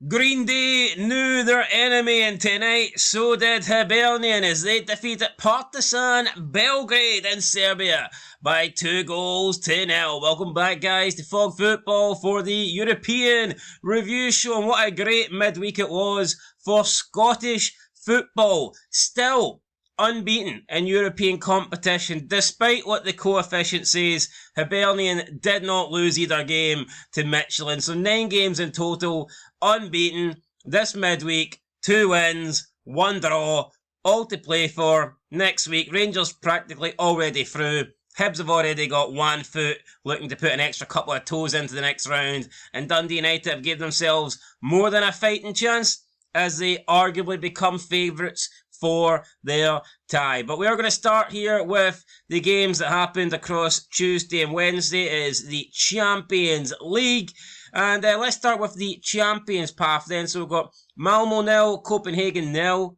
Green Day knew their enemy, and tonight so did Hibernian as they defeated Partizan Belgrade in Serbia by 2-0. Welcome back, guys, to Fog Football for the European Review Show, and what a great midweek it was for Scottish football. Still unbeaten in European competition, despite what the coefficient says. Hibernian did not lose either game to Michelin, so 9 games in total, unbeaten this midweek, 2 wins, 1 draw, all to play for. Next week, Rangers practically already through. Hibs have already got 1 foot, looking to put an extra couple of toes into the next round, and Dundee United have given themselves more than a fighting chance as they arguably become favourites for their tie. But we are going to start here with the games that happened across Tuesday and Wednesday. It is the Champions League. And let's start with the Champions path then. So we've got Malmo 0, Copenhagen 0,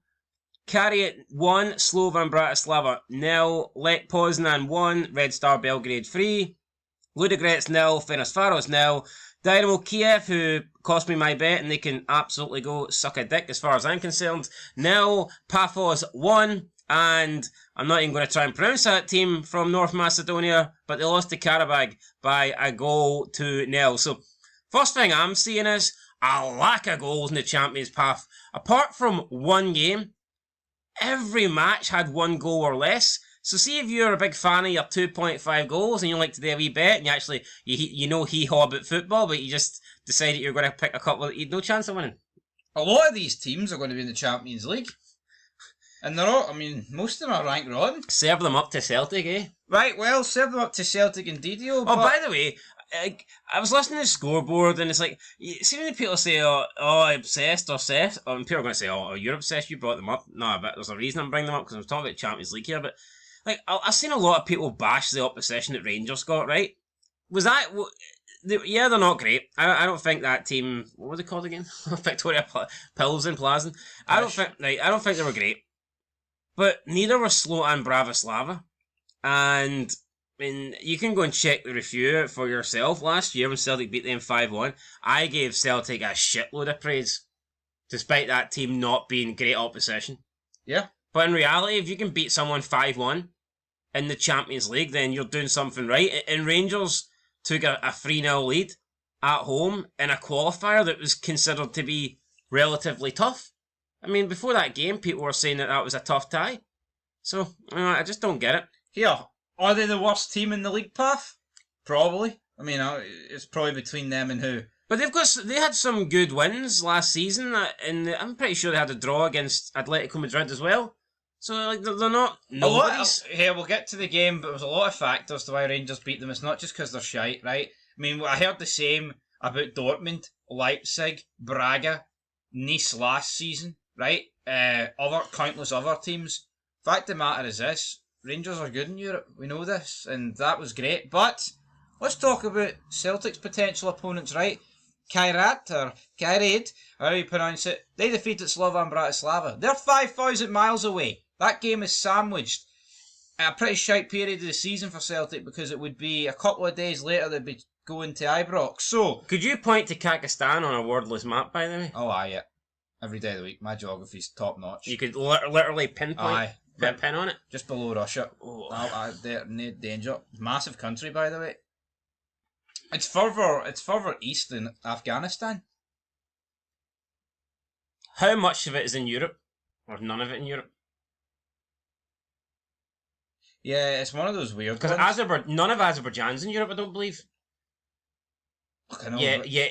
Kariet 1, Slovan Bratislava 0, Lech Poznan 1, Red Star Belgrade 3, Ludogorets 0, Ferencváros 0, Dynamo Kiev, who cost me my bet, and they can absolutely go suck a dick as far as I'm concerned, 0, Paphos 1, and I'm not even going to try and pronounce that team from North Macedonia, but they lost to Karabag by 1-0. So, first thing I'm seeing is a lack of goals in the Champions path. Apart from one game, every match had 1 goal or less. So see if you're a big fan of your 2.5 goals and you like to do a wee bet and you actually, you know hee-haw about football, but you just decided you're going to pick a couple that you'd no chance of winning. A lot of these teams are going to be in the Champions League. And they're all, most of them are ranked wrong. Serve them up to Celtic, eh? Right, well, serve them up to Celtic and DUNDEE. Oh, by the way, I was listening to the scoreboard and it's like, see when people say, obsessed or obsessed, and people are going to say, oh, you're obsessed, you brought them up. No, but there's a reason I'm bringing them up because I'm talking about Champions League here, but like, I've seen a lot of people bash the opposition that Rangers got, right? Was that... Yeah, they're not great. I don't think that team... What were they called again? Victoria Pilsen Plazen. I don't think they were great. But neither were Slovan Bratislava. And, you can go and check the review for yourself. Last year when Celtic beat them 5-1, I gave Celtic a shitload of praise. Despite that team not being great opposition. Yeah. But in reality, if you can beat someone 5-1 in the Champions League, then you're doing something right. And Rangers took a 3-0 lead at home in a qualifier that was considered to be relatively tough. Before that game, people were saying that was a tough tie. So, I just don't get it. Here, are they the worst team in the league path? Probably. It's probably between them and who? But they had some good wins last season, and I'm pretty sure they had a draw against Atletico Madrid as well. So, they're not nobodies. Here, we'll get to the game, but there's a lot of factors to why Rangers beat them. It's not just because they're shite, right? I heard the same about Dortmund, Leipzig, Braga, Nice last season, right? Countless other teams. Fact of the matter is this, Rangers are good in Europe. We know this, and that was great. But let's talk about Celtic's potential opponents, right? Kairat, how you pronounce it, they defeated Slovan Bratislava. They're 5,000 miles away. That game is sandwiched a pretty shite period of the season for Celtic because it would be a couple of days later they'd be going to Ibrox. So, could you point to Kazakhstan on a wordless map, by the way? Oh, aye, yeah. Every day of the week. My geography's top notch. You could literally pinpoint. Aye. Put a pin on it. Just below Russia. Oh. They're no danger. Massive country, by the way. It's further east than Afghanistan. How much of it is in Europe? Or none of it in Europe? Yeah, it's one of those weird ones. Because none of Azerbaijan's in Europe, I don't believe. Look, I know. Yeah,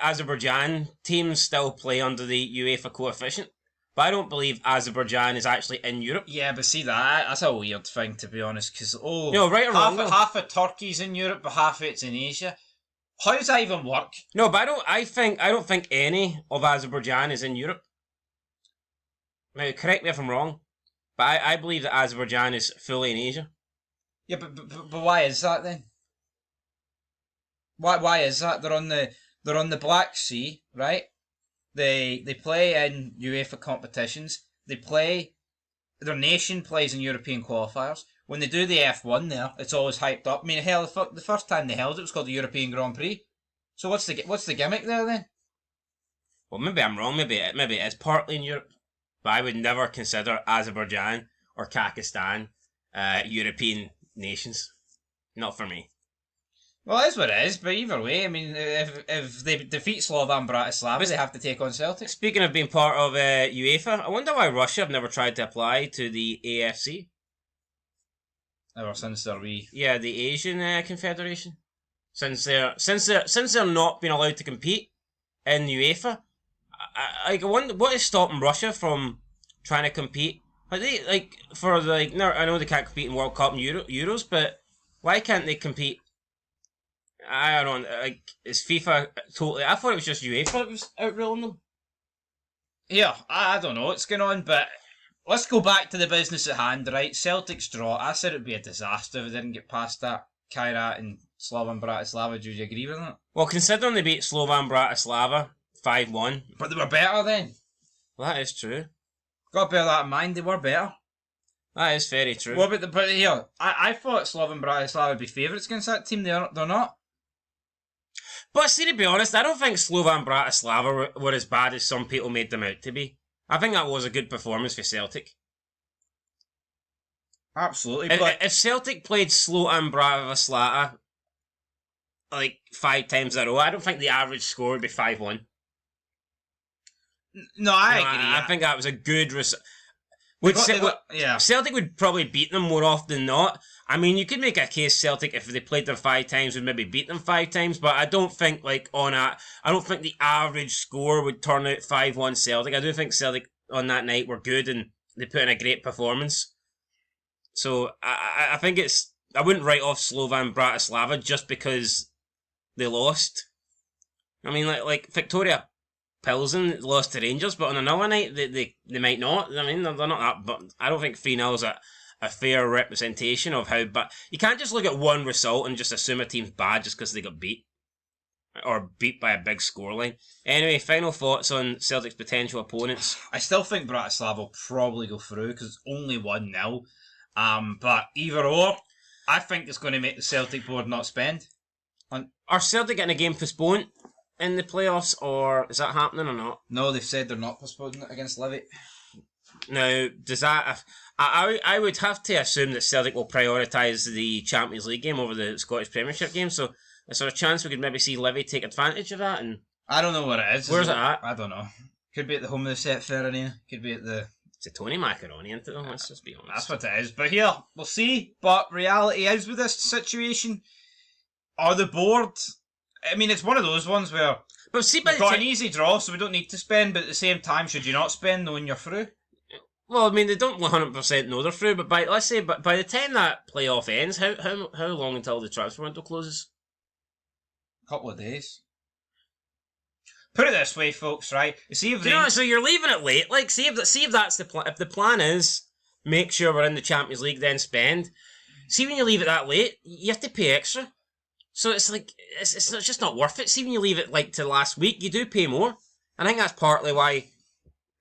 Azerbaijan teams still play under the UEFA coefficient. But I don't believe Azerbaijan is actually in Europe. Yeah, but see, that's a weird thing, to be honest, because, right or wrong, half of Turkey's in Europe, but half of it's in Asia. How does that even work? No, but I don't think any of Azerbaijan is in Europe. Now, correct me if I'm wrong, but I believe that Azerbaijan is fully in Asia. Yeah, but why is that then? Why is that? They're on the Black Sea, right? They play in UEFA competitions. Their nation plays in European qualifiers. When they do the F1 there, it's always hyped up. Hell, the first time they held it was called the European Grand Prix. So what's the gimmick there then? Well, maybe I'm wrong. Maybe it is partly in Europe, but I would never consider Azerbaijan or Kazakhstan European nations. Not for me. Well, it is what it is, but either way, I mean, if they defeat Slovan Bratislava, they have to take on Celtic. Speaking of being part of UEFA, I wonder why Russia have never tried to apply to the AFC. Ever since they're wee. Yeah, the Asian Confederation. Since they're not being allowed to compete in UEFA, I wonder what is stopping Russia from trying to compete. I know they can't compete in World Cup and Euros, but why can't they compete? I don't know. Like, is FIFA totally? I thought it was just UEFA that was outruling them. Yeah, I don't know what's going on, but let's go back to the business at hand, right? Celtic's draw. I said it'd be a disaster if they didn't get past that. Kairat and Slovan Bratislava. Do you agree with that? Well, considering they beat Slovan Bratislava 5-1, but they were better then. Well, that is true. Got to bear that in mind. They were better. That is very true. What about but here? I thought Slovan Bratislava would be favourites against that team. They're not. But see, to be honest, I don't think Slovan Bratislava were as bad as some people made them out to be. I think that was a good performance for Celtic. Absolutely. If Celtic played Slovan Bratislava like 5 times in a row, I don't think the average score would be 5-1. No, I agree. I think that was a good result. Celtic would probably beat them more often than not. I mean, you could make a case Celtic, if they played them 5 times, would maybe beat them 5 times, but I don't think I don't think the average score would turn out 5-1 Celtic. I do think Celtic on that night were good and they put in a great performance. So I think I wouldn't write off Slovan Bratislava just because they lost. I mean, like Victoria Pilsen lost to Rangers, but on another night they might not. I mean, they're not that. But I don't think 3-0 is a fair representation of how bad. You can't just look at one result and just assume a team's bad just because they got beat or beat by a big scoreline. Anyway, final thoughts on Celtic's potential opponents. I still think Bratislava will probably go through because it's only 1-0. But either or, I think it's going to make the Celtic board not spend. Are Celtic getting a game postponed in the playoffs, or is that happening or not? No, they've said they're not postponing it against Livy. Now, does that... I would have to assume that Celtic will prioritise the Champions League game over the Scottish Premiership game, so is there a chance we could maybe see Livy take advantage of that? And I don't know what it is. Where's it at? I don't know. Could be at the home of the Set Fair Arena. Could be at the... It's a Tony Macaroni into them, let's just be honest. That's what it is. But here, we'll see. But reality is with this situation, are the board... I mean, it's one of those ones where but see, we've got an easy draw, so we don't need to spend, but at the same time, should you not spend knowing you're through? Well, I mean, they don't 100% know they're through, but by the time that playoff ends, how long until the transfer window closes? A couple of days. Put it this way, folks, right? See if so you're leaving it late. Like, see if that's the plan. If the plan is make sure we're in the Champions League, then spend. See, when you leave it that late, you have to pay extra. So it's like it's just not worth it. See, when you leave it like to last week, you do pay more. I think that's partly why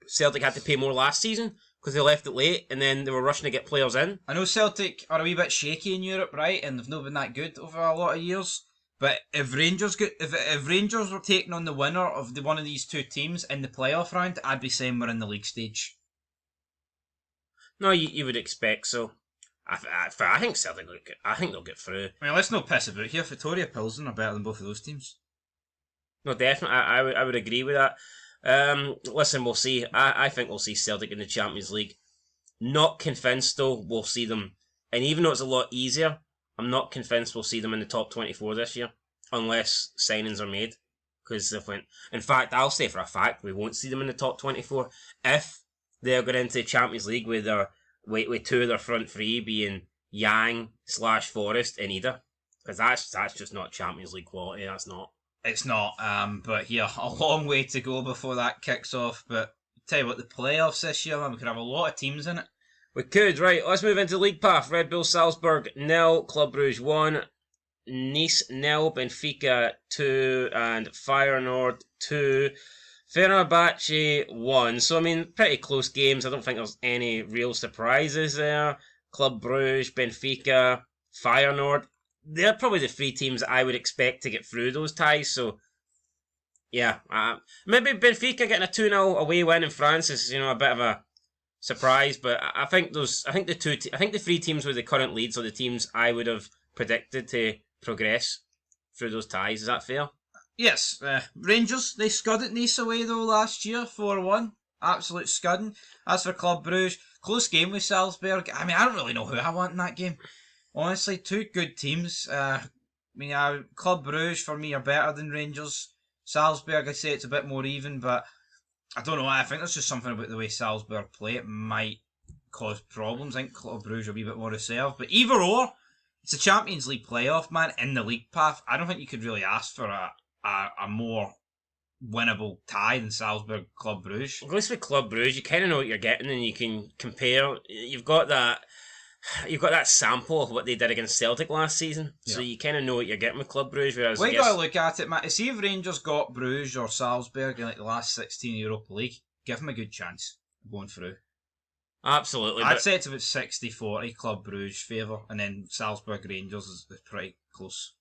Celtic had to pay more last season, because they left it late and then they were rushing to get players in. I know Celtic are a wee bit shaky in Europe, right, and they've not been that good over a lot of years. But if Rangers were taking on the winner of one of these two teams in the playoff round, I'd be saying we're in the league stage. No, you would expect so. I think Celtic will get. I think they'll get through. I mean, let's not piss about here. Victoria Pilsen are better than both of those teams. No, definitely. I would agree with that. Listen, we'll see. I think we'll see Celtic in the Champions League. Not convinced though. We'll see them, and even though it's a lot easier, I'm not convinced we'll see them in the top 24 this year, unless signings are made. Because in fact, I'll say for a fact we won't see them in the top 24 if they're going into the Champions League with two of their front three being Yang / Forrest and Ida. Because that's just not Champions League quality, that's not. It's not, but yeah, a long way to go before that kicks off. But tell you what, the playoffs this year, man, we could have a lot of teams in it. We could, right. Let's move into League Path. Red Bull Salzburg 0, Club Brugge 1, Nice 0, Benfica 2, and Feyenoord 2. Fenerbahce 1. So, I mean, pretty close games. I don't think there's any real surprises there. Club Brugge, Benfica, Feyenoord. They're probably the 3 teams that I would expect to get through those ties. So, Yeah, maybe Benfica getting a 2-0 away win in France is a bit of a surprise, but I think the three teams with the current leads are the teams I would have predicted to progress through those ties. Is that fair? Yes, Rangers, they scudded Nice away though last year, 4-1. Absolute scudding. As for Club Brugge, close game with Salzburg. I mean, I don't really know who I want in that game. Honestly, two good teams. Club Brugge for me are better than Rangers. Salzburg, I'd say it's a bit more even, but I don't know. I think there's just something about the way Salzburg play. It might cause problems. I think Club Brugge will be a bit more reserved. But either or, it's a Champions League playoff, man, in the league path. I don't think you could really ask for a more winnable tie than Salzburg Club Brugge. At least with Club Brugge, you kind of know what you're getting, and you can compare. You've got that sample of what they did against Celtic last season, so you kind of know what you're getting with Club Brugge. Whereas you got to look at it, Matt. See if Rangers got Bruges or Salzburg in like the last 16 Europa League, give them a good chance of going through. Absolutely. I'd say it's about 60-40 Club Brugge favour, and then Salzburg Rangers is pretty close.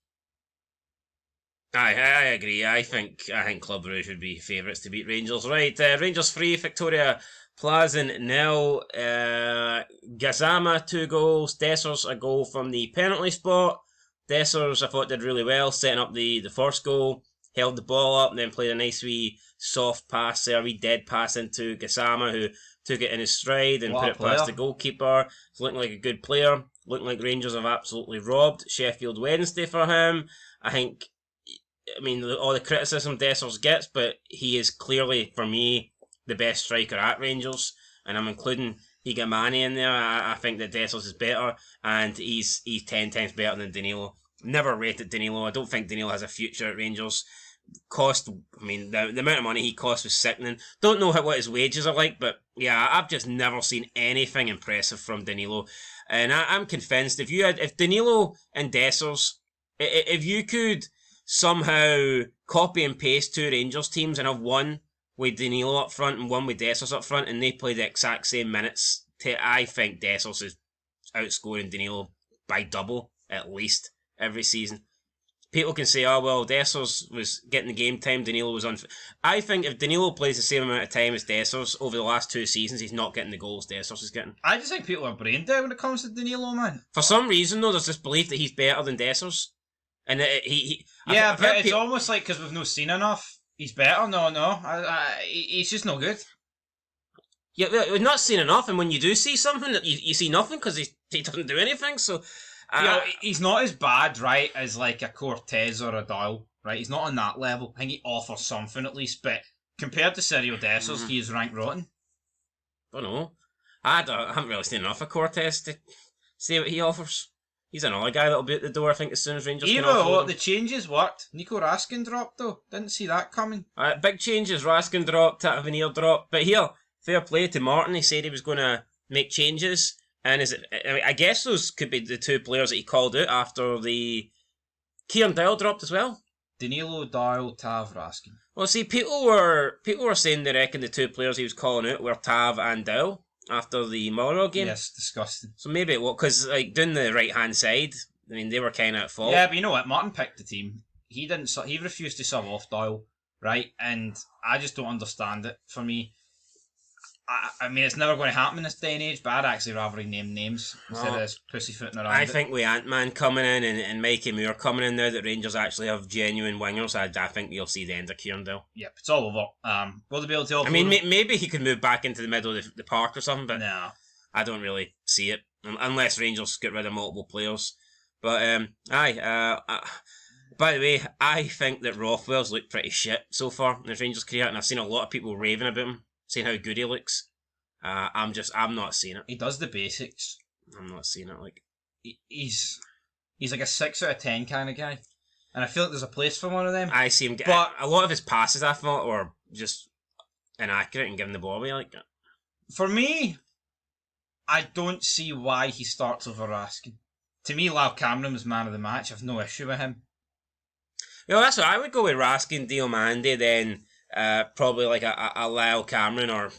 I agree. I think Club Brugge would be favourites to beat Rangers. Right, Rangers 3, Victoria Plazen 0. Gazama 2 goals. Dessers a goal from the penalty spot. Dessers I thought did really well, setting up the first goal. Held the ball up and then played a nice wee soft pass there, a wee dead pass into Gazama, who took it in his stride and put it past the goalkeeper. He's looking like a good player. Looking like Rangers have absolutely robbed Sheffield Wednesday for him. I mean, all the criticism Dessers gets, but he is clearly, for me, the best striker at Rangers, and I'm including Higamani in there. I think that Dessers is better, and he's 10 times better than Danilo. Never rated Danilo. I don't think Danilo has a future at Rangers. The amount of money he cost was sickening. Don't know what his wages are like, but yeah, I've just never seen anything impressive from Danilo. And I'm convinced if Danilo and Dessers, if you could somehow copy and paste two Rangers teams and have one with Danilo up front and one with Dessers up front, and they play the exact same minutes, I think Dessers is outscoring Danilo by double at least every season. People can say, oh well, Dessers was getting the game time, Danilo was on. I think if Danilo plays the same amount of time as Dessers over the last 2 seasons, he's not getting the goals Dessers is getting. I just think people are brain dead when it comes to Danilo, man. For some reason though, there's this belief that he's better than Dessers. And it's almost like because we've not seen enough. He's better. No. He's just no good. Yeah, we've not seen enough, and when you do see something, you see nothing because he doesn't do anything. So, he's not as bad, right, as like a Cortez or a Doyle, right? He's not on that level. I think he offers something at least, but compared to Sergio Dessers, he is ranked rotten. I don't know. I haven't really seen enough of Cortez to see what he offers. He's another guy that'll be at the door, I think, as soon as Rangers can offload him. The changes worked. Nico Raskin dropped, though. Didn't see that coming. Big changes. Raskin dropped, Tavernier dropped. But here, fair play to Martin. He said he was going to make changes. And I guess those could be the two players that he called out after the... Kieran Dowell dropped as well. Danilo, Dowell, Tav, Raskin. Well, see, people were saying they reckon the two players he was calling out were Tav and Dowell after the Motherwell game. Yes, disgusting. So maybe it was, because down the right-hand side, I mean, they were kind of at fault. Yeah, but you know what? Martin picked the team. He refused to sub off Doyle, right? And I just don't understand it. For me, I mean, it's never going to happen in this day and age, but I'd actually rather name names instead of pussyfooting around. I think with Ant-Man coming in and Mikey Moore coming in now that Rangers actually have genuine wingers, I think you'll see the end of Kieran Dowell. Yep, it's all over. Will they be able to offload him? Maybe he could move back into the middle of the park or something, but no. I don't really see it, unless Rangers get rid of multiple players. But, by the way, I think that Rothwell's looked pretty shit so far in his Rangers career, and I've seen a lot of people raving about him, saying how good he looks. I'm not seeing it. He does the basics. I'm not seeing it. Like he's like a 6 out of 10 kind of guy, and I feel like there's a place for one of them. I see him, but a lot of his passes I thought were just inaccurate and giving the ball away like that. For me, I don't see why he starts over Raskin. To me, Lau Cameron was man of the match. I've no issue with him. Yeah, that's what I would go with. Raskin, Diomande, then probably like a Lau Cameron or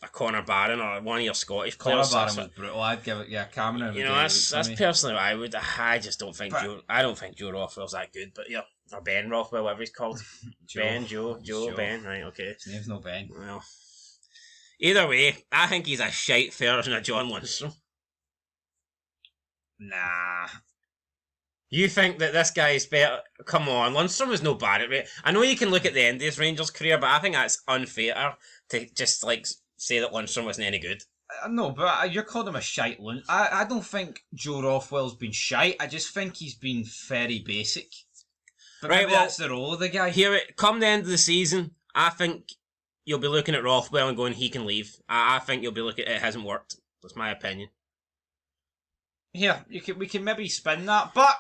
a Conor Barron or one of your Scottish Conor players. Barron was brutal. I'd give it, Cameron. You know, that's personally what I would. I just don't think I don't think Joe Rothwell's that good. But yeah, or Ben Rothwell, whatever he's called. Joe, Ben. Right, okay. His name's no Ben. Well, either way, I think he's a shite version of John Lundstram. Nah. You think that this guy's better? Come on, Lundstram was no bad at it. I know you can look at the end of his Rangers career, but I think that's unfair to just say that Lundstram wasn't any good. No, but you're calling him a shite Lund. I don't think Joe Rothwell's been shite. I just think he's been very basic. But maybe that's the role of the guy. Come the end of the season, I think you'll be looking at Rothwell and going, he can leave. I think you'll be looking at it hasn't worked. That's my opinion. Yeah, we can maybe spin that, but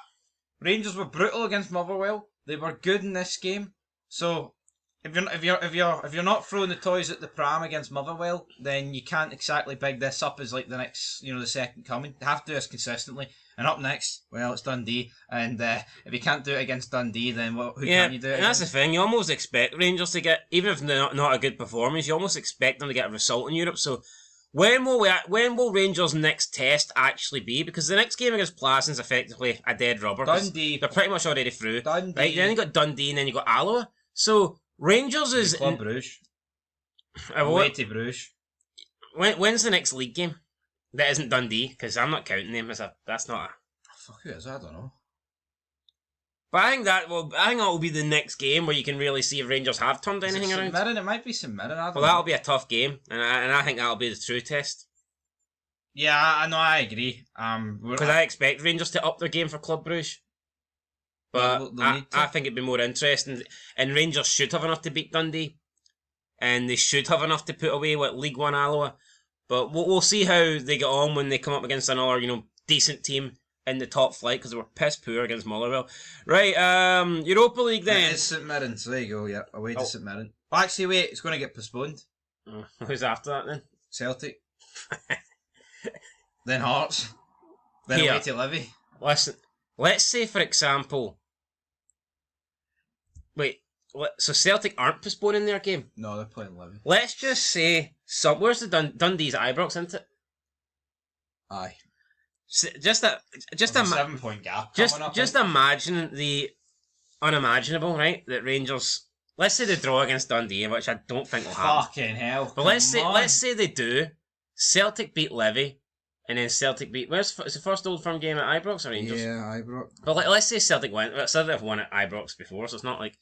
Rangers were brutal against Motherwell. They were good in this game. So if you're not throwing the toys at the pram against Motherwell, then you can't exactly big this up as like the next, the second coming. You have to do this consistently. And up next, well, it's Dundee. And if you can't do it against Dundee, then who can you do it and against? That's the thing. You almost expect Rangers to get, even if they're not a good performance, you almost expect them to get a result in Europe. So when will Rangers' next test actually be? Because the next game against Plassen's effectively a dead rubber. Dundee. They're pretty much already through. Dundee. Right? Then you got Dundee and then you got Alloa. So Rangers is... Club Bruges. Away to Bruges. When's the next league game? That isn't Dundee, because I'm not counting them as that's not a... Fuck, who is that? I don't know. But I think that will be the next game where you can really see if Rangers have turned anything around. It might be St Mirren. Well, that'll be a tough game, and I think that'll be the true test. Yeah, I know, I agree. Because I expect Rangers to up their game for Club Bruges. But I think it'd be more interesting, and Rangers should have enough to beat Dundee, and they should have enough to put away League One Alloa. But we'll see how they get on when they come up against another, decent team in the top flight, because they were piss poor against Motherwell. Right, Europa League then. It's St Mirren, so there you go, yeah, away to St Mirren. Oh, actually, wait, it's going to get postponed. Who's after that then? Celtic. Then Hearts. Then away to Livy. Listen, let's say, for example... Wait, so Celtic aren't postponing their game? No, they're playing Livy. Let's just say... where's the Dundee's Ibrox, isn't it? Aye. Just a 7-point gap. Just imagine the unimaginable, right? That Rangers... Let's say they draw against Dundee, which I don't think will happen. Fucking hell. But let's say they do. Celtic beat Livy, and then Celtic beat... It's the first Old Firm game at Ibrox or Rangers? Yeah, Ibrox. But let's say Celtic win. Celtic have won at Ibrox before, so it's not like...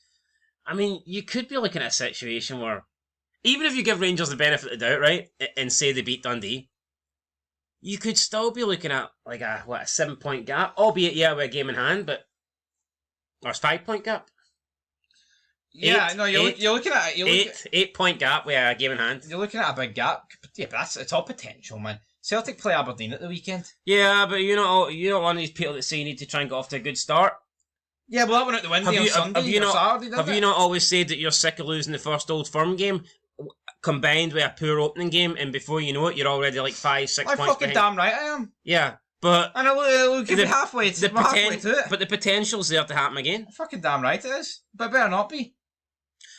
I mean, you could be looking at a situation where... Even if you give Rangers the benefit of the doubt, right, and say they beat Dundee, you could still be looking at like a 7-point gap, albeit with a game in hand, but there's 5-point gap. Yeah, you're looking at it. 8-point gap with a game in hand. You're looking at a big gap. Yeah, but it's all potential, man. Celtic play Aberdeen at the weekend. Yeah, but you're not one of these people that say you need to try and get off to a good start. Yeah, well, that went out the window on Sunday Saturday, have you not always said that you're sick of losing the first Old Firm game, combined with a poor opening game, and before you know it, you're already like 5-6 points fucking behind? Damn right I am. Yeah, but... And I'll give you halfway to it. But the potential's there to happen again. Fucking damn right it is. But it better not be.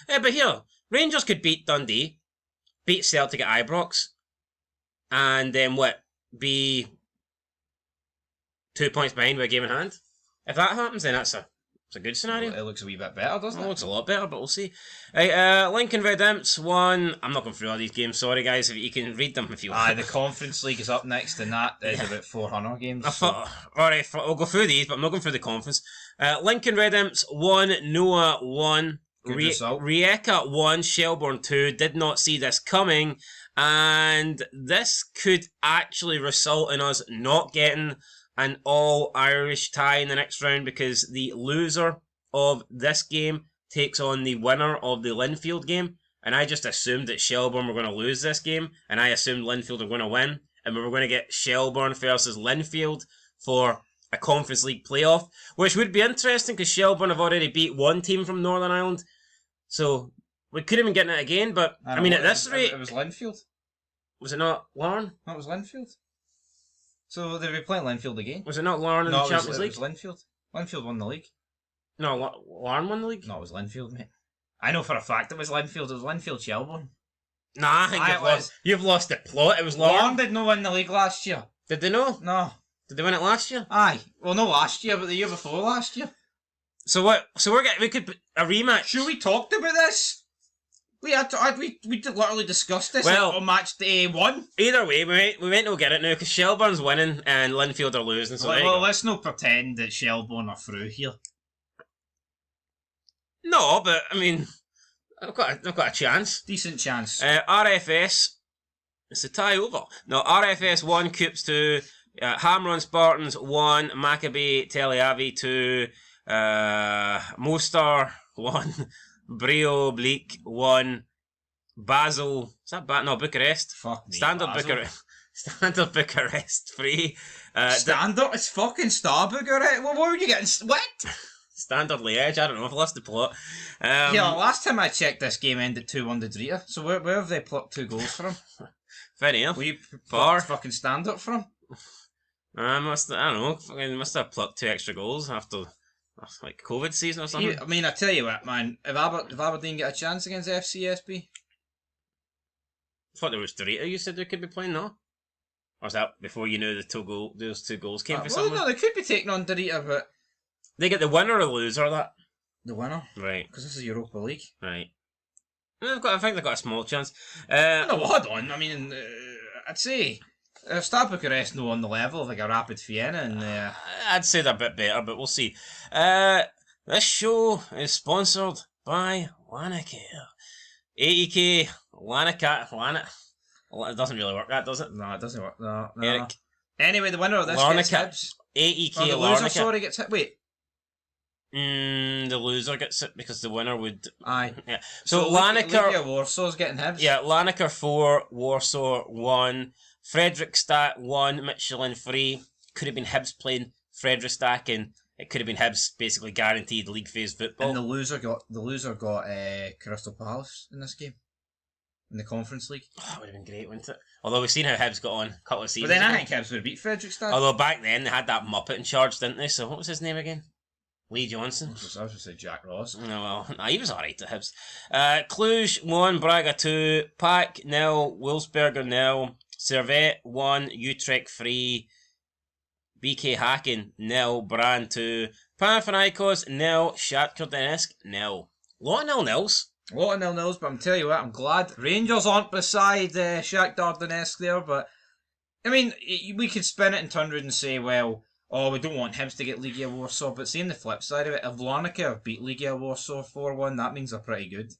Yeah, but here, Rangers could beat Dundee, beat Celtic at Ibrox, and then be 2 points behind with a game in hand? If that happens, then it's a good scenario. It looks a wee bit better, doesn't it? It looks a lot better, but we'll see. Right, Lincoln Red Imps won. I'm not going through all these games, sorry guys, if you can read them if you want. The Conference League is up next, and that is about 400 games. Alright, I'll go through these, but I'm not going through the conference. Lincoln Red Imps won, Noah won, Rijeka won, Shelbourne 2, did not see this coming, and this could actually result in us not getting an all-Irish tie in the next round, because the loser of this game takes on the winner of the Linfield game, and I just assumed that Shelbourne were going to lose this game, and I assumed Linfield were going to win, and we were going to get Shelbourne versus Linfield for a Conference League playoff, which would be interesting because Shelbourne have already beat one team from Northern Ireland, so we could have been getting it again, but I mean, at this rate... It was Linfield. Was it not Larne? No, it was Linfield. So they'll be playing Linfield again. Was it not Larne in the Champions League? It was Linfield. Linfield won the league. No, Larne won the league? No, it was Linfield, mate. I know for a fact it was Linfield. It was Linfield Shelbourne. Nah, I think you've lost the plot. It was Larne. Larne did not win the league last year. Did they know? No. Did they win it last year? Aye. Well, not last year, but the year before last year. So what? So we could a rematch. Sure, we talked about this. We literally discussed this on match day 1. Either way, we might not get it now because Shelbourne's winning and Linfield are losing. So well, let's not pretend that Shelbourne are through here. No, but I mean, I've got a chance. Decent chance. RFS, it's a tie over. No, RFS 1, Coops 2, Hamron Spartans 1, Maccabi Tel Aviv 2, Mostar 1, Brio Bleak 1, Basel. Is that no Bucharest? Fuck me, Standard Basel. Bucharest. Standard Bucharest 3. Standard? It's fucking Star Bucharest. What were you getting? What? Standard Liège. I don't know. I've lost the plot. Yeah, last time I checked, this game ended 2-1 to Drita. So where have they plucked 2 goals from? Fair enough. Were you Far. fucking Standard from? I don't know. Fucking must have plucked 2 extra goals after like COVID season or something. I mean, I tell you what, man. If Aberdeen get a chance against FCSB, I thought there was Dorita you said they could be playing, no? Or was that before you knew those 2 goals came for someone? No, they could be taking on Dorita, but They get the winner or the loser of that? the winner, Right. because this is Europa League. Right. I think they've got a small chance. No, hold on. I mean, I'd say Star Bucharest no on the level of like a Rapid Vienna, and I'd say they're a bit better, but we'll see. This show is sponsored by Lanacare. 80k Lanacare. It doesn't really work, that does it? no, it doesn't work. No. Eric. Anyway, the winner of this gets Larnaca. Hibs. 80k Oh, the loser, Larnaca. sorry, gets hit. Wait. The loser gets it because the winner would. Aye. Yeah. So Legia Lanacare. Warsaw's getting Hibs. Yeah, Lanacare 4, Warsaw 1, Fredrikstad 1, Michelin 3. Could have been Hibs playing Fredrikstad, and it could have been Hibs basically guaranteed league phase football. And the loser got Crystal Palace in this game. In the Conference League. Oh, that would have been great, wouldn't it? Although we've seen how Hibs got on a couple of But seasons then I ago. think Hibs would beat Fredrikstad. Although back then they had that Muppet in charge, didn't they? So what was his name again? Lee Johnson. I was going to say Jack Ross. No, well, nah, he was alright at Hibs. Cluj 1, Braga 2, Pack 0, Wolfsberger 0, Servette 1, Utrecht 3, BK Hacken 0, Brand 2, Panathinaikos 0, Shakhtar Donetsk 0. Lot of 0-0s. A lot of 0-0s, but I'm telling you what, I'm glad Rangers aren't beside Shakhtar Donetsk there, but I mean, we could spin it and turn around and say, well, we don't want Hibs to get Legia Warsaw, but seeing the flip side of it, if Larnaca beat Legia Warsaw 4-1, that means they're pretty good.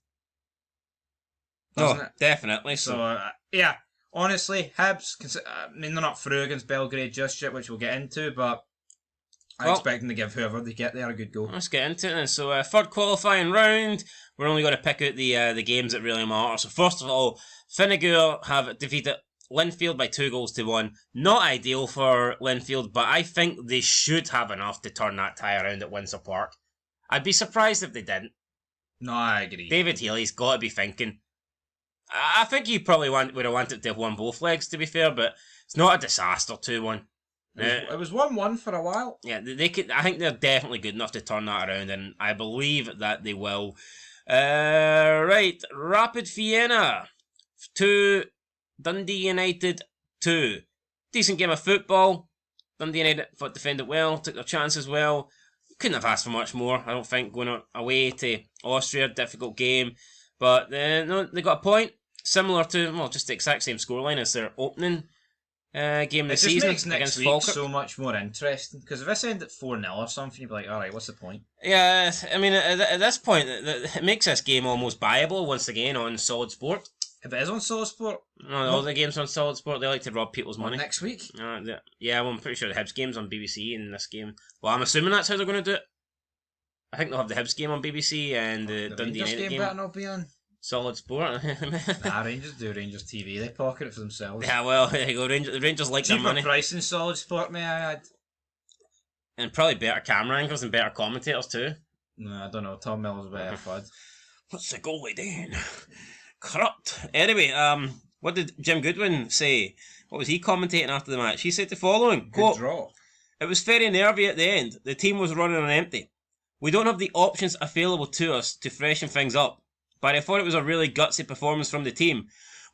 Doesn't it? Definitely. So, yeah, honestly, Hibs, I mean, they're not through against Belgrade just yet, which we'll get into, but I expect them to give whoever they get there a good go. Let's get into it then. So, third qualifying round, we're only going to pick out the games that really matter. So, first of all, Finnegur have defeated Linfield by 2-1. Not ideal for Linfield, but I think they should have enough to turn that tie around at Windsor Park. I'd be surprised if they didn't. No, I agree. David Healy's got to be thinking. I think he probably would have wanted to have won both legs, to be fair, but it's not a disaster 2-1. It was 1-1 for a while. Yeah, they could. I think they're definitely good enough to turn that around, and I believe that they will. Right, Rapid Vienna 2, Dundee United 2. Decent game of football. Dundee United defended well, took their chances well. Couldn't have asked for much more, I don't think, going away to Austria. Difficult game. But no, they got a point. Similar to, well, just the exact same scoreline as their opening game of the season makes next against week Falkirk. so much more interesting, because if this ended 4-0 or something, you'd be like, alright, what's the point? Yeah, I mean, at this point, it makes this game almost viable once again on Solid Sport. If it is on Solid Sport, No, all the games on Solid Sport, they like to rob people's money. next week? Yeah, well, I'm pretty sure the Hibs game's on BBC in this game. Well, I'm assuming that's how they're going to do it. I think they'll have the Hibs game on BBC and the Dundee Rangers United game game. better not be on. Solid Sport. Nah, Rangers do Rangers TV. They pocket it for themselves. Yeah, well, there you go. The Rangers like their Cheaper money. price in Solid Sport, may I add? And probably better camera angles and better commentators too. No, I don't know. Tom Miller's a better fud. What's the goalie doing? Corrupt. Anyway, what did Jim Goodwin say? What was he commentating after the match? He said the following, Good quote, draw. "It was very nervy at the end. The team was running on empty. We don't have the options available to us to freshen things up. But I thought it was a really gutsy performance from the team.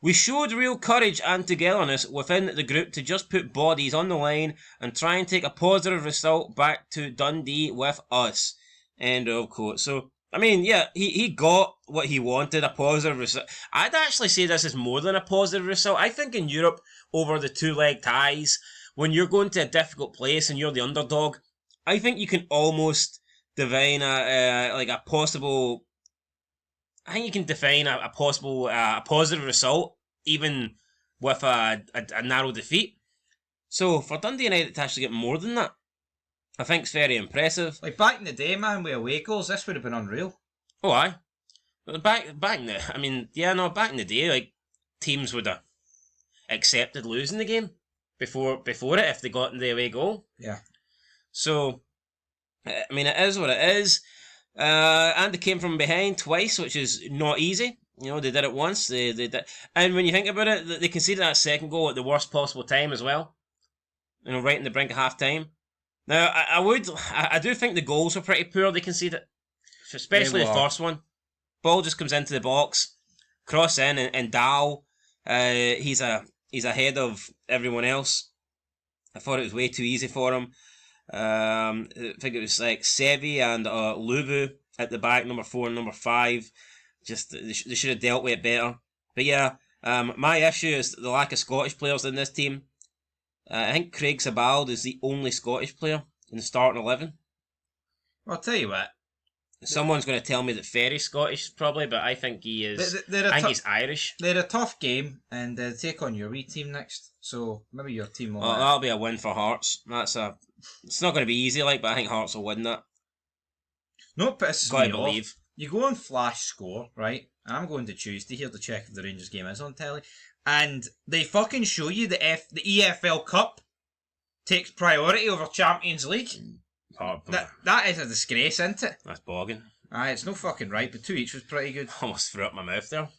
We showed real courage and togetherness within the group to just put bodies on the line and try and take a positive result back to Dundee with us. End of quote. So, I mean, yeah, he got what he wanted, a positive result. I'd actually say this is more than a positive result. I think in Europe, over the two-leg ties, when you're going to a difficult place and you're the underdog, I think you can almost divine a possible... I think you can define a possible positive result, even with a narrow defeat. So, for Dundee United to actually get more than that, I think it's very impressive. Like, back in the day, man, with away goals, this would have been unreal. Oh, aye. Back in the day, like, teams would have accepted losing the game before it if they got in the away goal. Yeah. So, I mean, it is what it is. And they came from behind twice, which is not easy. You know, they did it once. They did, and when you think about it, they conceded that second goal at the worst possible time as well. You know, right in the brink of half time. Now, I do think the goals were pretty poor they conceded, especially the first one. Ball just comes into the box, cross in, and Dow, he's ahead of everyone else. I thought it was way too easy for him. I think it was like Sevi and Luvu at the back, number 4 and number 5. Just they should have dealt with it better. But yeah, my issue is the lack of Scottish players in this team. I think Craig Sabald is the only Scottish player in the starting 11. Well, I'll tell you what. Someone's going to tell me that Ferry's Scottish, probably, but I think he is. I think he's Irish. They're a tough game, and they take on your wee team next. So maybe your team will. That'll be a win for Hearts. It's not going to be easy, but I think Hearts will win that. No, it pisses Gotta me believe. off. You go on Flash Score, right? And I'm going to Tuesday here to check if the Rangers game is on telly. And they fucking show you the EFL Cup takes priority over Champions League. That is a disgrace, isn't it? That's bogging. Aye, it's no fucking right, but 2 each was pretty good. Almost threw up my mouth there.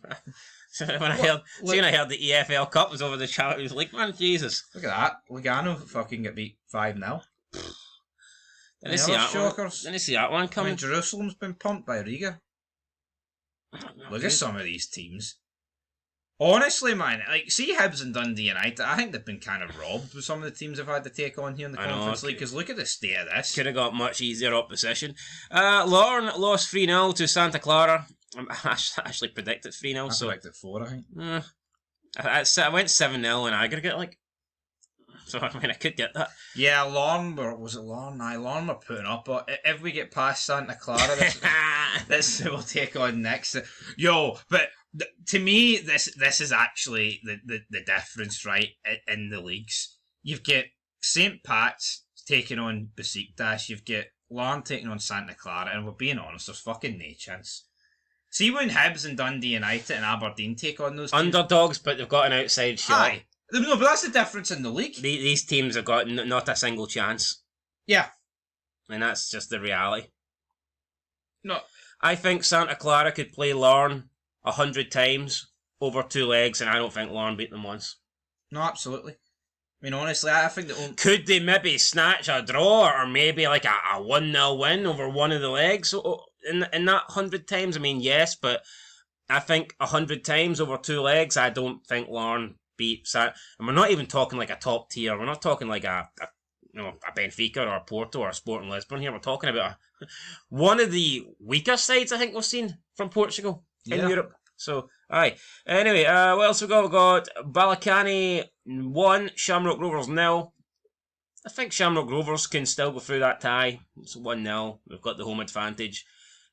when I heard the EFL Cup was over the Champions League, man, Jesus. Look at that. Lugano fucking get beat 5-0. Didn't see that one coming. I mean, Jerusalem's been pumped by Riga. Look at some of these teams. Honestly, man, like, see Hibs and Dundee United, I think they've been kind of robbed with some of the teams they've had to take on here in the Conference League, because look at the state of this. Could have got much easier opposition. Lorne lost 3-0 to Santa Clara. I actually predicted 3-0. I predicted 4, I think. I went 7-0 in aggregate, like. So, I mean, I could get that. Yeah, Lorne, was it Lorne? Aye, Lorne were putting up, but if we get past Santa Clara, this we'll take on next. Yo, but to me, this is actually the difference, right, in the leagues. You've got St Pat's taking on Besiktas, you've got Lorne taking on Santa Clara, and we're being honest, there's fucking no chance. See when Hibs and Dundee United and Aberdeen take on those teams? Underdogs, but they've got an outside shot. Aye. No, but that's the difference in the league. These teams have got not a single chance. Yeah. And that's just the reality. No. I think Santa Clara could play Lorne 100 times over 2 legs, and I don't think Lorne beat them once. No, absolutely. I mean, honestly, I think that... Could they maybe snatch a draw, or maybe like a 1-0 win over one of the legs in that 100 times? I mean, yes, but I think 100 times over 2 legs, I don't think Lorne beat Santa. And we're not even talking like a top tier. We're not talking like a Benfica or a Porto or a Sporting Lisbon here. We're talking about one of the weaker sides I think we've seen from Portugal in Europe. So, aye. Anyway, what else we got? We've got Balakani 1, Shamrock Rovers 0. I think Shamrock Rovers can still go through that tie. It's 1-0. We've got the home advantage.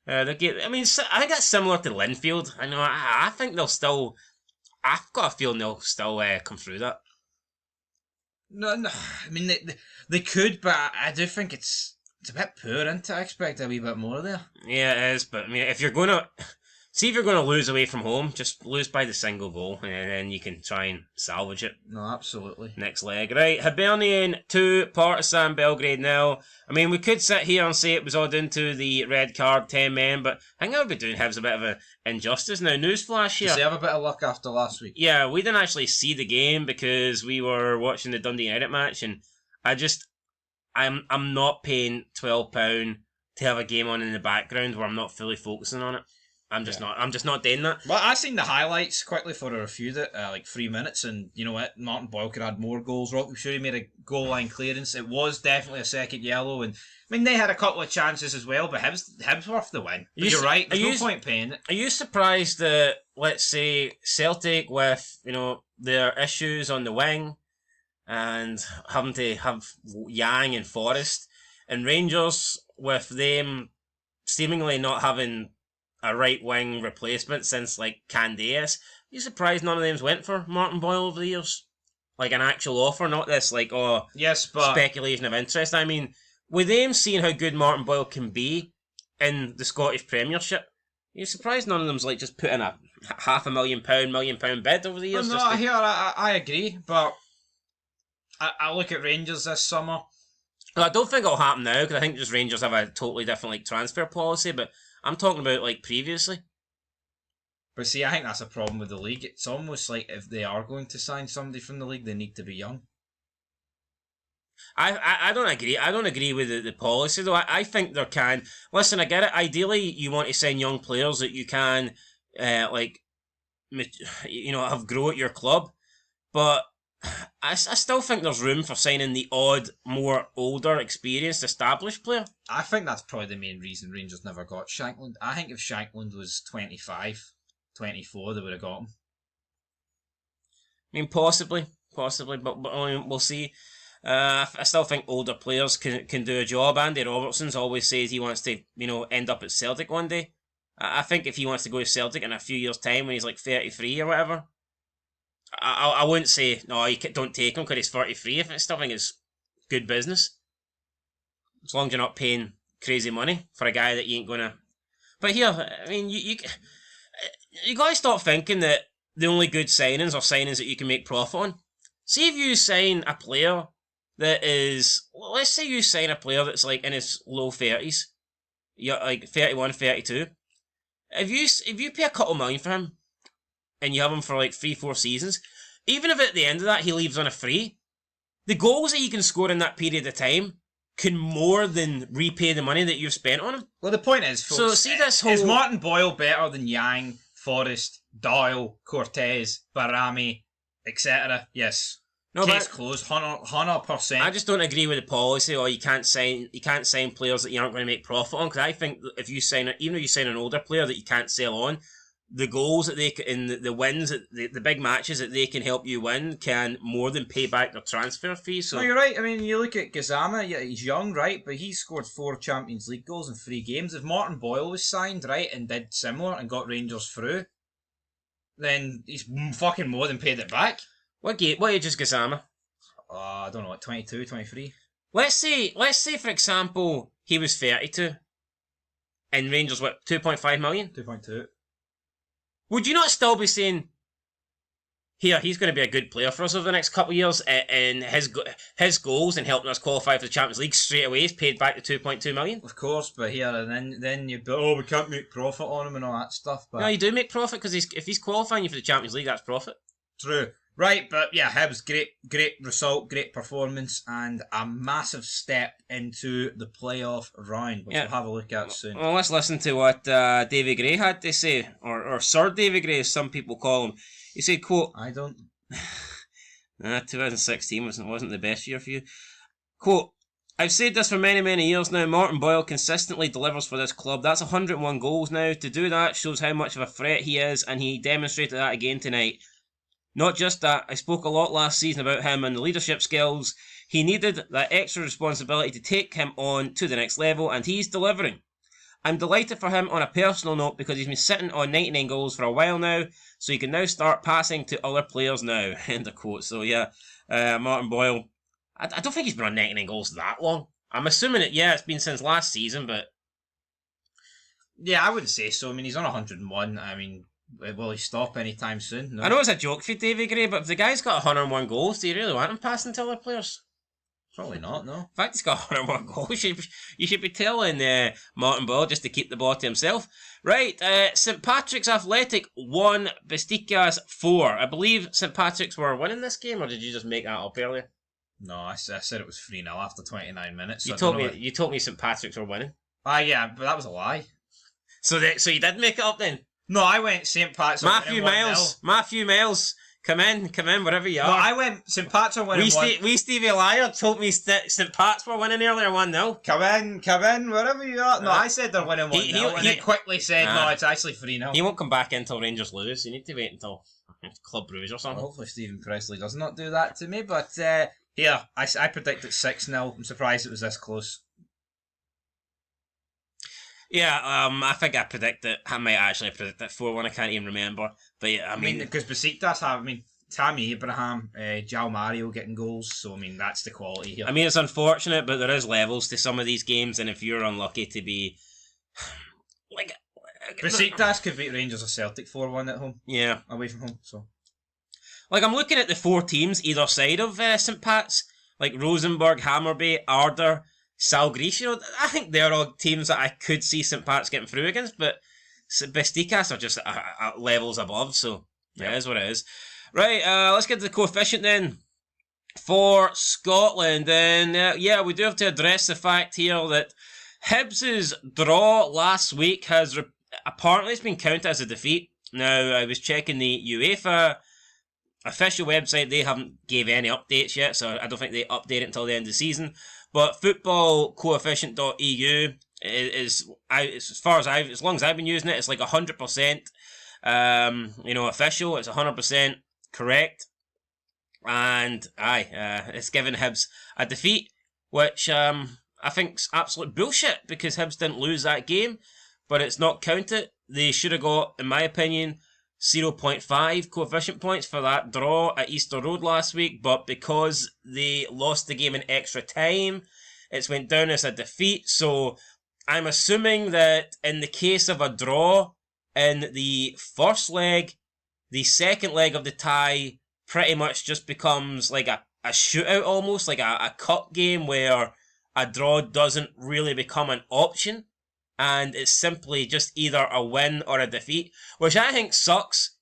I think that's similar to Linfield. I think they'll still... I've got a feeling they'll still come through that. No, I mean, they could, but I do think it's a bit poor, isn't it? I expect a wee bit more there. Yeah, it is, but I mean, if you're going to lose away from home, just lose by the single goal, and then you can try and salvage it. No, absolutely. Next leg. Right, Hibernian 2, Partizan Belgrade 0. I mean, we could sit here and say it was all down to the red card, 10 men, but I think I would be doing Hibs a bit of an injustice. Now, newsflash here. Does he have a bit of luck after last week? Yeah, we didn't actually see the game because we were watching the Dundee United match, and I'm not paying £12 to have a game on in the background where I'm not fully focusing on it. I'm just not doing that. Well, I seen the highlights quickly for a review that like 3 minutes, and you know what? Martin Boyle could add more goals. Rocky Shuri made a goal line clearance. It was definitely a second yellow, and I mean they had a couple of chances as well, but Hibs worth the win. But you're right. There's no point paying it. Are you surprised that, let's say, Celtic with their issues on the wing and having to have Yang and Forrest, and Rangers with them seemingly not having a right wing replacement since like Candeas? Are you surprised none of them went for Martin Boyle over the years? Like an actual offer, not this like yes, but speculation of interest. I mean, with them seeing how good Martin Boyle can be in the Scottish Premiership, are you surprised none of them's like just put in a £500,000, £1 million bid over the years? No, I agree, but I look at Rangers this summer. Well, I don't think it'll happen now because I think just Rangers have a totally different like transfer policy, but I'm talking about like previously. But see, I think that's a problem with the league. It's almost like if they are going to sign somebody from the league, they need to be young. I don't agree. I don't agree with the policy though. I think there can. Listen, I get it. Ideally, you want to sign young players that you can, have grow at your club. But I still think there's room for signing the odd, more older, experienced, established player. I think that's probably the main reason Rangers never got Shankland. I think if Shankland was 25, 24, they would have got him. I mean, possibly, but we'll see. I still think older players can do a job. Andy Robertson's always says he wants to, end up at Celtic one day. I think if he wants to go to Celtic in a few years' time when he's like 33 or whatever, I wouldn't say, no, you don't take him because he's 33. If I still think it's good business. As long as you're not paying crazy money for a guy that you ain't going to... But here, I mean, you got to stop thinking that the only good signings are signings that you can make profit on. See if you sign a player that is... Let's say you sign a player that's like in his low 30s. You're like 31, 32. If you pay a couple million for him, and you have him for like 3-4 seasons, even if at the end of that he leaves on a free, the goals that he can score in that period of time can more than repay the money that you've spent on him. Well, the point is, folks, so see this whole... Is Martin Boyle better than Yang, Forrest, Doyle, Cortez, Barami, etc.? Yes. No, case closed, 100%. I just don't agree with the policy, or you can't sign players that you aren't going to make profit on, because I think if you sign, even if you sign an older player that you can't sell on, the goals that they can, the wins, the big matches that they can help you win can more than pay back their transfer fees. So. No, you're right. I mean, you look at Gazama, yeah, he's young, right? But he scored 4 Champions League goals in 3 games. If Martin Boyle was signed, right, and did similar and got Rangers through, then he's fucking more than paid it back. What age is Gazama? I don't know, like 22, 23? Let's say, for example, he was 32, and Rangers, 2.5 million? 2.2. Would you not still be saying, here, he's going to be a good player for us over the next couple of years, and his goals and helping us qualify for the Champions League straight away is paid back to 2.2 million? Of course, but here, and then we can't make profit on him and all that stuff. But no, you do make profit, because if he's qualifying you for the Champions League, that's profit. True. Right, but yeah, Hibs, great result, great performance, and a massive step into the playoff round, which we'll have a look at soon. Well, let's listen to what Davy Gray had to say, or Sir Davy Gray, as some people call him. He said, quote... I don't... 2016 wasn't the best year for you. Quote, I've said this for many, many years now, Martin Boyle consistently delivers for this club. That's 101 goals now. To do that shows how much of a threat he is, and he demonstrated that again tonight. Not just that, I spoke a lot last season about him and the leadership skills. He needed that extra responsibility to take him on to the next level, and he's delivering. I'm delighted for him on a personal note because he's been sitting on 99 goals for a while now, so he can now start passing to other players now. End of quote. So yeah, Martin Boyle, I don't think he's been on 99 goals that long. I'm assuming it's been since last season, but... Yeah, I wouldn't say so. I mean, he's on 101. I mean... Will he stop anytime soon? No. I know it's a joke for Davy Gray, but if the guy's got 101 goals, do you really want him passing to other players? Probably not, no. In fact, he's got 101 goals. You should be telling Martin Boyle just to keep the ball to himself. Right, St Patrick's Athletic 1, Besiktas 4. I believe St Patrick's were winning this game, or did you just make that up earlier? No, I said it was 3-0 after 29 minutes. You told me St Patrick's were winning. Yeah, but that was a lie. So you did make it up then? No, I went St Pat's. Matthew Miles, come in, wherever you are. No, I went St Pat's are winning 1. We Stevie Liar told me St Pat's were winning earlier 1-0. Come in, wherever you are. No, I said they're winning 1-0, and then quickly said, no, it's actually 3-0. He won't come back until Rangers lose. You need to wait until Club Bruise or something. Well, hopefully Stephen Presley does not do that to me, but here, I predict it 6-0. I'm surprised it was this close. Yeah, I think I predicted. I might actually predict it 4-1. I can't even remember. But yeah, I mean, because Besiktas have, Tammy Abraham, Jao Mario getting goals. So that's the quality here. It's unfortunate, but there is levels to some of these games, and if you're unlucky to be like, Besiktas could beat Rangers or Celtic 4-1 at home. Yeah, away from home. So, like, I'm looking at the 4 teams either side of St Pat's, like Rosenborg, Hammarby, Arder, Salgris. I think they're all teams that I could see St Pat's getting through against, but Besiktas are just levels above, so yeah, it is what it is. Right, let's get to the coefficient then for Scotland. And we do have to address the fact here that Hibs' draw last week has apparently it's been counted as a defeat. Now, I was checking the UEFA official website. They haven't gave any updates yet, so I don't think they update it until the end of the season. But footballcoefficient.eu is as long as I've been using it, it's like 100%. Official. It's 100% correct, and it's given Hibs a defeat, which I think's absolute bullshit because Hibs didn't lose that game, but it's not counted. They should have got, in my opinion, 0.5 coefficient points for that draw at Easter Road last week, but because they lost the game in extra time, it's went down as a defeat. So I'm assuming that in the case of a draw in the first leg, the second leg of the tie pretty much just becomes like a shootout almost, like a cup game where a draw doesn't really become an option. And it's simply just either a win or a defeat, which I think sucks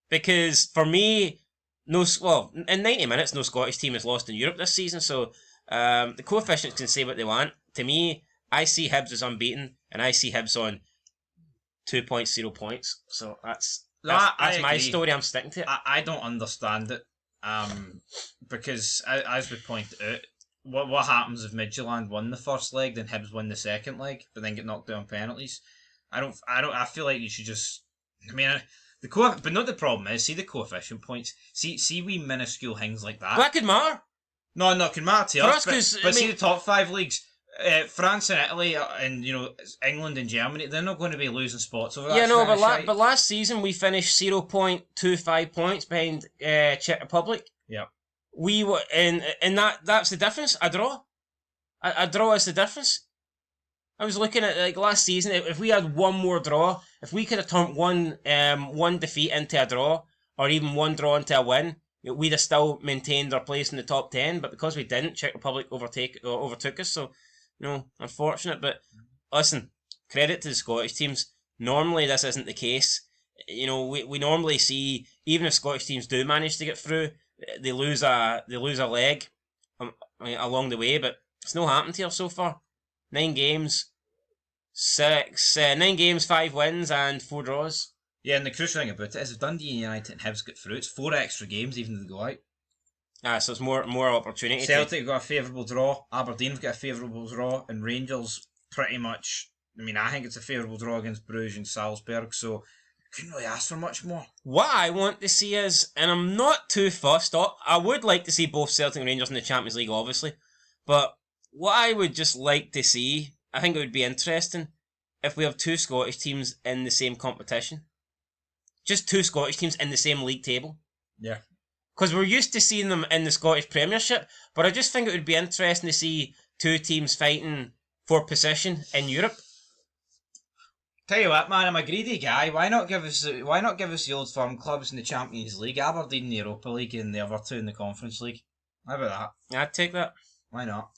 because for me, in 90 minutes, no Scottish team has lost in Europe this season. So the coefficients can say what they want. To me, I see Hibs as unbeaten, and I see Hibs on 2.0 points. So that's my story. I'm sticking to it. I don't understand it because as we pointed out, what happens if Midtjylland won the first leg, then Hibs win the second leg, but then get knocked down penalties? I feel like you should just. But not the problem is, see the coefficient points. See wee minuscule things like that. That could matter. No, it can matter to us. But see the top 5 leagues, France and Italy, and England and Germany, they're not going to be losing spots over that. Yeah, no, but last season we finished 0.25 points behind Czech Republic. Yeah. We were and that's the difference. A draw. A draw is the difference. I was looking at like last season. If we had one more draw, if we could have turned one defeat into a draw, or even one draw into a win, we'd have still maintained our place in the top 10. But because we didn't, Czech Republic overtook us. So, unfortunate. But listen, credit to the Scottish teams. Normally this isn't the case. We normally see, even if Scottish teams do manage to get through, they lose a leg along the way, but it's not happened here so far. 9 games, 5 wins and 4 draws. Yeah, and the crucial thing about it is if Dundee United and Hibs get through, it's 4 extra games even if they go out. So it's more opportunity. Celtic have got a favourable draw, Aberdeen have got a favourable draw, and Rangers pretty much. I think it's a favourable draw against Bruges and Salzburg, so couldn't really ask for much more. What I want to see is, and I'm not too fussed, I would like to see both Celtic and Rangers in the Champions League, obviously, but what I would just like to see, I think it would be interesting, if we have 2 Scottish teams in the same competition. Just 2 Scottish teams in the same league table. Yeah. Because we're used to seeing them in the Scottish Premiership, but I just think it would be interesting to see 2 teams fighting for position in Europe. Tell you what, man, I'm a greedy guy. Why not give us the Old Firm clubs in the Champions League, Aberdeen in the Europa League, and the other 2 in the Conference League? How about that? I'd take that. Why not?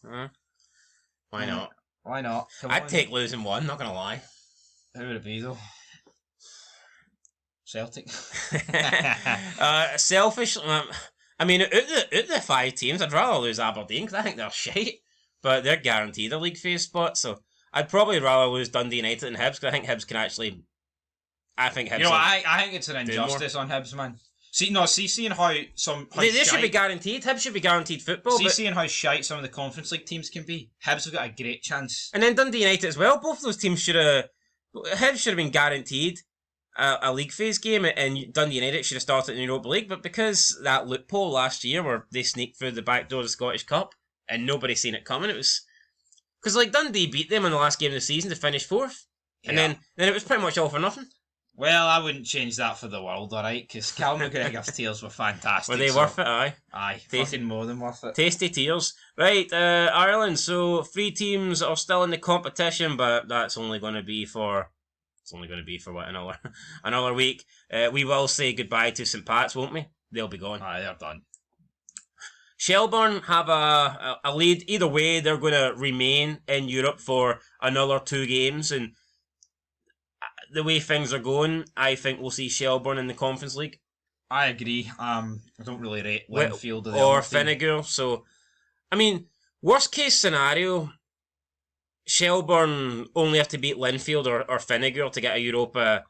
Why not? Why not? I'd take losing 1, not gonna lie. Who would it be though? Celtic. Selfish. Out the 5 teams, I'd rather lose Aberdeen because I think they're shite, but they're guaranteed a league phase spot. So I'd probably rather lose Dundee United and Hibs because I think Hibs can actually I think Hibs. You know, I think it's an injustice on Hibs, man. Seeing how they should be guaranteed. Hibs should be guaranteed football. Seeing how shite some of the Conference League teams can be, Hibs have got a great chance. And then Dundee United as well. Both of those teams Hibs should have been guaranteed a league phase game, and Dundee United should have started in the Europa League. But because that loophole last year where they sneaked through the back door of the Scottish Cup and nobody seen it coming, it was because like Dundee beat them in the last game of the season to finish 4th, and then it was pretty much all for nothing. Well, I wouldn't change that for the world, alright? Because Cal McGregor's tears were fantastic. Were they worth it, aye? Aye, fucking more than worth it. Tasty tears. Right, Ireland, so 3 teams are still in the competition, but that's only going to be for... It's only going to be for, what, another week. We will say goodbye to St Pat's, won't we? They'll be gone. Aye, they're done. Shelbourne have a lead. Either way, they're going to remain in Europe for another 2 games, and the way things are going, I think we'll see Shelbourne in the Conference League. I agree. I don't really rate Linfield or Finnegan. So, I mean, worst case scenario, Shelbourne only have to beat Linfield or Finnegan to get a Europa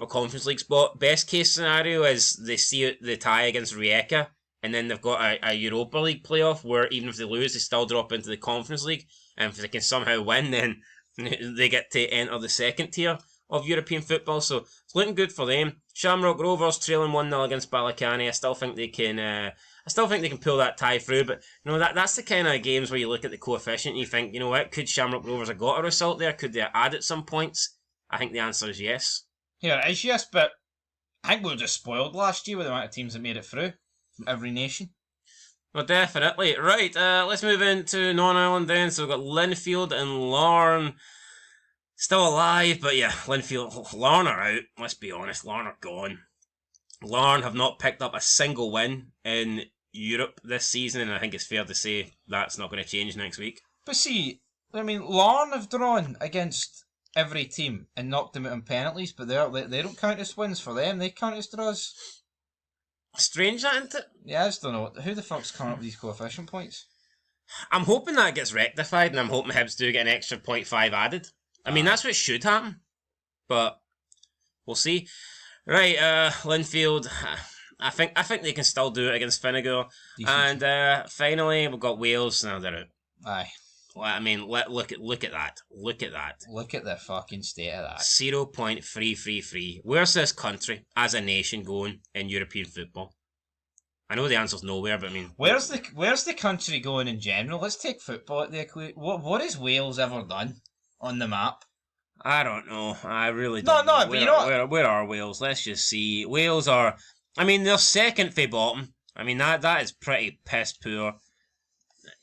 Conference League spot. Best case scenario is they see the tie against Rijeka, and then they've got a Europa League playoff where even if they lose, they still drop into the Conference League. And if they can somehow win, then they get to enter the second tier of European football, so it's looking good for them. Shamrock Rovers trailing 1-0 against Ballacani. I still think they can pull that tie through, but you know that's the kind of games where you look at the coefficient and you think, you know what, could Shamrock Rovers have got a result there? Could they have added some points? I think the answer is yes. Yeah, it is yes, but I think we were just spoiled last year with the amount of teams that made it through from every nation. Well, definitely. Right, let's move into non-Ireland then. So we've got Linfield and Larne. Still alive, but yeah, Larne are out. Let's be honest, Larne are gone. Larne have not picked up a single win in Europe this season, and I think it's fair to say that's not going to change next week. But see, I mean, Larne have drawn against every team and knocked them out on penalties, but they don't count as wins for them. They count as draws. Strange, that, isn't it? Yeah, I just don't know. Who the fuck's coming up with these coefficient points? I'm hoping that gets rectified, and I'm hoping Hibs do get an extra 0.5 added. I mean, that's what should happen, but we'll see. Right, Linfield, I think they can still do it against Finnegan. And finally, we've got Wales. Now they're out. Aye. I mean, look at that. Look at that. Look at the fucking state of that. 0.333. Where's this country as a nation going in European football? I know the answer's nowhere, but I mean... Where's the country going in general? Let's take football at the equation. What has Wales ever done on the map? I don't know. I really don't know. But you know... Where are Wales? Let's just see. Wales are... I mean, they're second for bottom. I mean, that is pretty piss poor.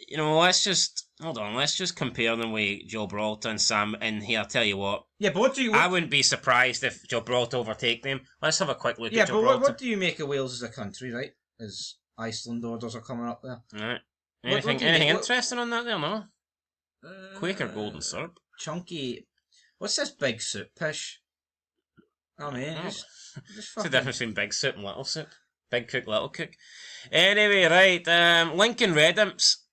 You know, let's just... Hold on, let's just compare them with Gibraltar and Sam. And here, I'll tell you what. Yeah, but what do you... I wouldn't be surprised if Gibraltar overtake them. Let's have a quick look at Gibraltar. Yeah, but what do you make of Wales as a country, right? As Iceland orders are coming up there. Alright. Anything interesting on that there, no? Quaker golden syrup. Chunky... What's this big soup pish? Oh, man. Just What's the difference between big soup and little soup? Big cook, little cook. Anyway, right. Lincoln Red Imps.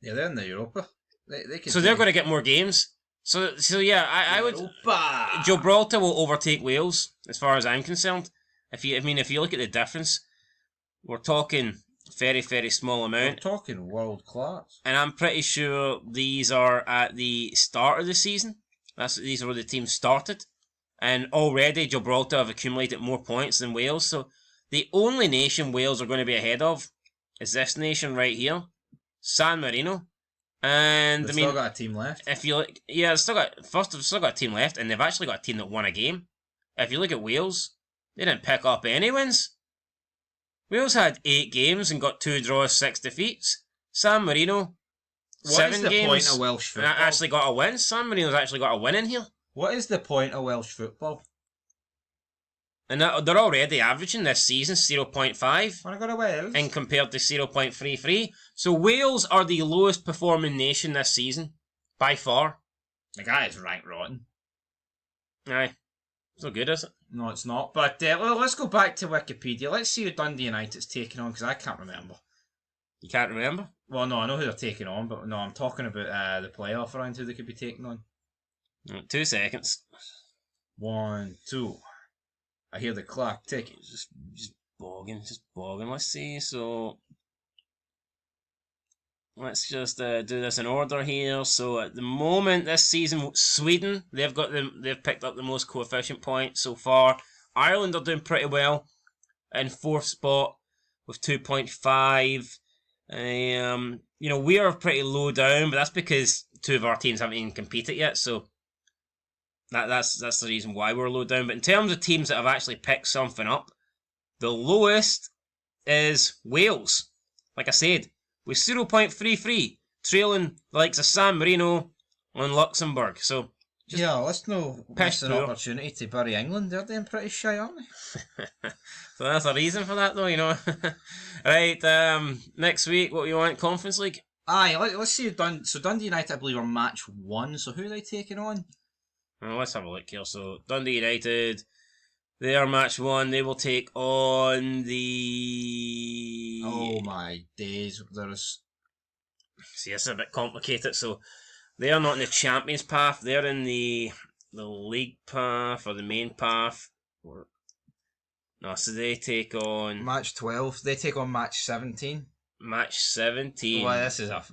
Yeah, they're in the Europa. They can they're going to get more games. So yeah, I would... Europa. Gibraltar will overtake Wales, as far as I'm concerned. If you look at the difference, we're talking very, very small amount. We're talking world class. And I'm pretty sure these are at the start of the season. These are where the team started. And already Gibraltar have accumulated more points than Wales. So the only nation Wales are going to be ahead of is this nation right here, San Marino. And they've still got a team left. If you look, yeah, they've still got a team left, and they've actually got a team that won a game. If you look at Wales, they didn't pick up any wins. Wales had 8 games and got 2 draws, 6 defeats. San Marino, 7 games. What is the point of Welsh football? And actually got a win. San Marino's actually got a win in here. What is the point of Welsh football? And they're already averaging this season 0.5. Wanna go to Wales? And compared to 0.33. So Wales are the lowest performing nation this season. By far. The guy is rank rotten. Aye. It's not good, is it? No, it's not. But let's go back to Wikipedia. Let's see who Dundee United's taking on, because I can't remember. You can't remember? Well, no, I know who they're taking on, but no, I'm talking about the playoff round, who they could be taking on. 2 seconds. 1, 2. I hear the clock ticking. Just bogging. Let's see. So let's just do this in order here. So at the moment, this season, Sweden they've picked up the most coefficient points so far. Ireland are doing pretty well in 4th spot with 2.5. We are pretty low down, but that's because 2 of our teams haven't even competed yet. So that's the reason why we're low down. But in terms of teams that have actually picked something up, the lowest is Wales. Like I said, with 0.33, trailing the likes of San Marino and Luxembourg. So let's know. Piss an opportunity to bury England. They're doing pretty shy, aren't they? So that's a reason for that, though, Right, next week, what we want? Conference League? Aye, let's see. So Dundee United, I believe, are match 1. So who are they taking on? Well, let's have a look here. So Dundee United, they are match 1. They will take on the... Oh my days. See, this is a bit complicated. So they are not in the Champions path. They're in the League path or the main path. No, so they take on... Match 12. They take on match 17. Match 17. Well, this is a...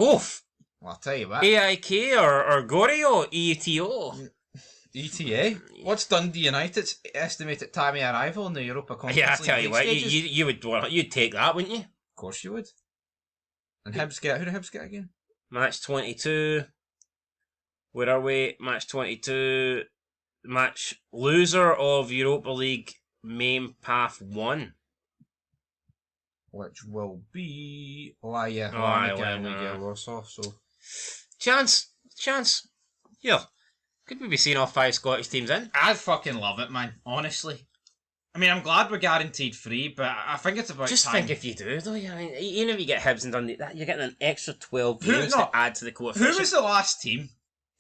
Oof! Well, I'll tell you what. AIK or Gorio? ETO? ETA? What's Dundee United's estimated time of arrival in the Europa Conference League? Yeah, I tell you what, you'd take that, wouldn't you? Of course you would. And Hibs get... Who do Hibs get again? Match 22. Where are we? Match 22. Match loser of Europa League main path 1. Which will be... Oh, yeah. Warsaw, so... Chance. Yeah. Could we be seeing all 5 Scottish teams in? I'd fucking love it, man. Honestly. I mean, I'm glad we're guaranteed free, but I think it's about just time. Think if you do, though. I mean, even if you get Hibs and Dundee, you're getting an extra 12 games to add to the coefficient. Who was the last team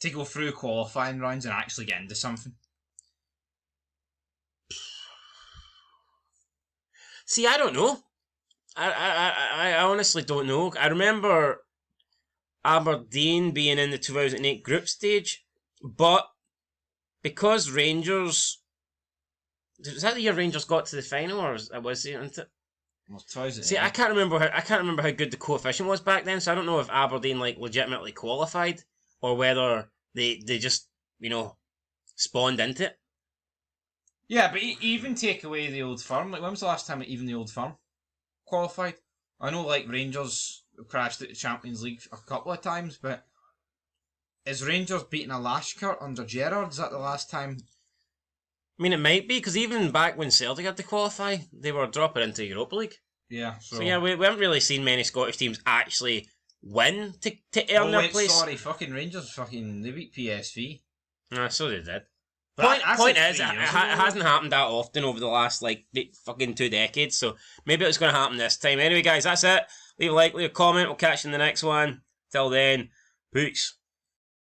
to go through qualifying rounds and actually get into something? See, I don't know. I honestly don't know. I remember Aberdeen being in the 2008 group stage, but because Rangers... Was that the year Rangers got to the final, or was it? See, I can't remember how good the coefficient was back then, so I don't know if Aberdeen legitimately qualified or whether they just spawned into it. Yeah, but even take away the Old Firm. When was the last time even the Old Firm qualified? I know Rangers crashed at the Champions League a couple of times, but is Rangers beating a Lashkart under Gerrard? Is that the last time? I mean, it might be, because even back when Celtic had to qualify, they were dropping into Europa League. Yeah. So yeah, we haven't really seen many Scottish teams actually win to earn their place. Sorry, fucking Rangers, they beat PSV. Nah, so they did. But Point is, it hasn't happened that often over the last fucking 2 decades, so maybe it's going to happen this time. Anyway, guys, that's it. Leave a like, leave a comment. We'll catch you in the next one. Till then, peace.